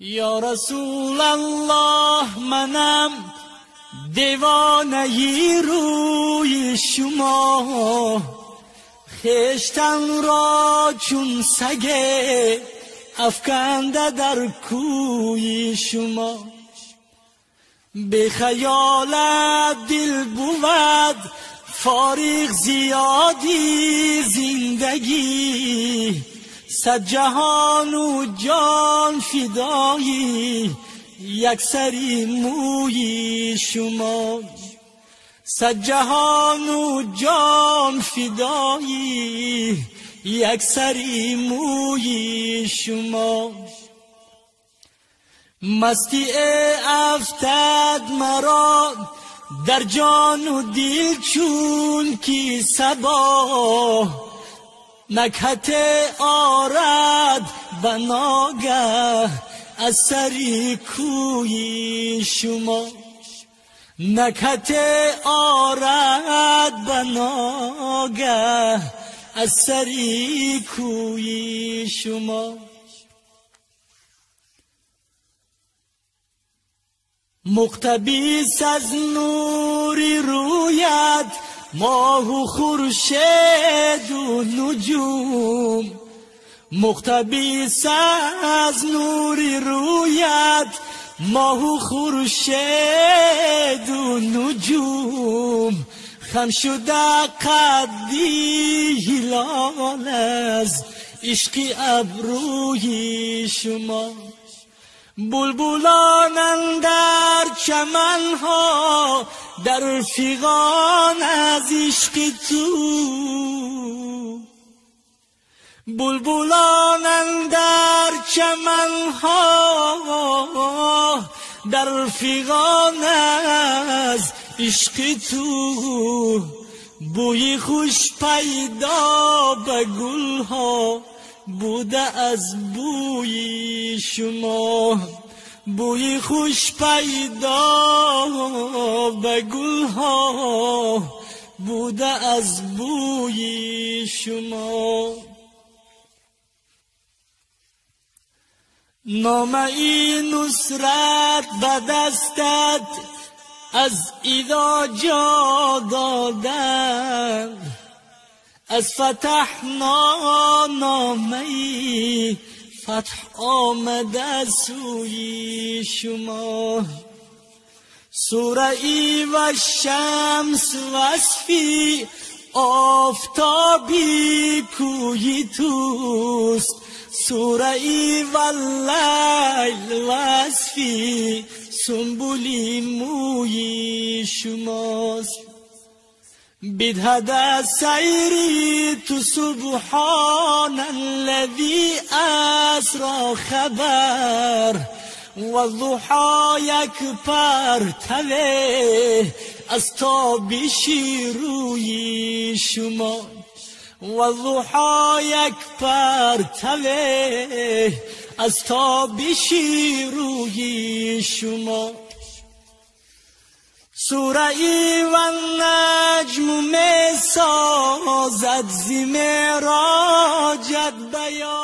یا رسول الله منم دیوانه روی شما، خشتن را چون سگه افکنده در کوی شما. به خیالت دل بود فارغ زیادی زندگی، صد جهان و جان فدایی یک سری موی شما. صد جهان و جان فدایی یک سری موی شما. مستی افتاد مرا در جان و دل چون کی صبا، نکهت آرد بناگه از سری کوی شما. نکهت آرد بناگه از سری کوی شما. مقتبس از نور رویت ماه و خورشید و نجوم، مقتبس از نور رویت ماه و خورشید و نجوم، خم شده قدی هلال از عشق ابروی شما. بلبلان اندر چمنها در فغان از عشق تو، بلبلان اندر چمنها در فغان از عشق تو، بوی خوش پیدا به گلها بوده از بوی شما. بوی خوش پیدا به گلها بوده از بوی شما. نامه نصرت به دستت از ایدا جا دادن، از فتحنا نامه فتح آمده سوی شما. سوره ای و شمس وصفی آفتابی کوی توست، سوره ای و لیل وصفی سنبولی موی شماست. بدهد سیری تو سبحان الذی اسرا خبر، و ضحا یک پرتوه از تابشی روی شما. و ضحا یک پرتوه از تابشی روی شما. سوره ای و نجم می سازد ز معراجت بیان،